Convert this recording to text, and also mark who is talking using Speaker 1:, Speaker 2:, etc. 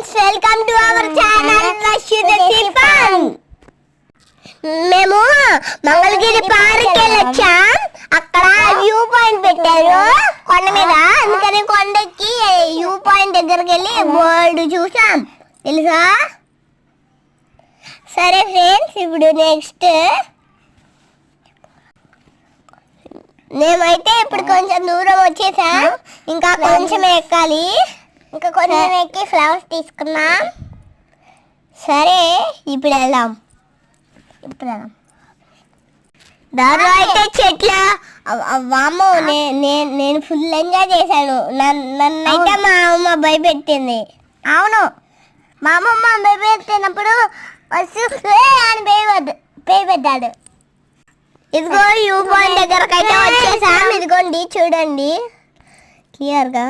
Speaker 1: Friends, welcome to our channel. మేము Mangalagiri park వెళ్ళొచ్చాం. అక్కడ view point పెట్టారు కొండ మీద. అందుకని కొండకి వ్యూ పాయింట్ దగ్గరికి వెళ్ళి బోర్డు చూసాం, తెలుసా? సరే ఫ్రెండ్స్, ఇప్పుడు నెక్స్ట్ మేమైతే ఇప్పుడు కొంచెం దూరం వచ్చేసాం. ఇంకా కొంచెం ఎక్కాలి. ఇంకా కొంచెం ఎక్కి ఫ్లవర్స్ తీసుకున్నాం. సరే, ఇప్పుడు వెళ్దాం. దారిలో అయితే చెట్ల వామ్మో, నేను ఫుల్ ఎంజాయ్ చేశాను. నన్నైతే మా అమ్మ భయపెట్టింది. అవును, మా అమ్మమ్మ భయపెట్టినప్పుడు అని భయపెట్టాడు. ఇదిగో వ్యూ పాయింట్ దగ్గరకు అయితే వచ్చేసాం. ఇదిగోండి, చూడండి క్లియర్గా.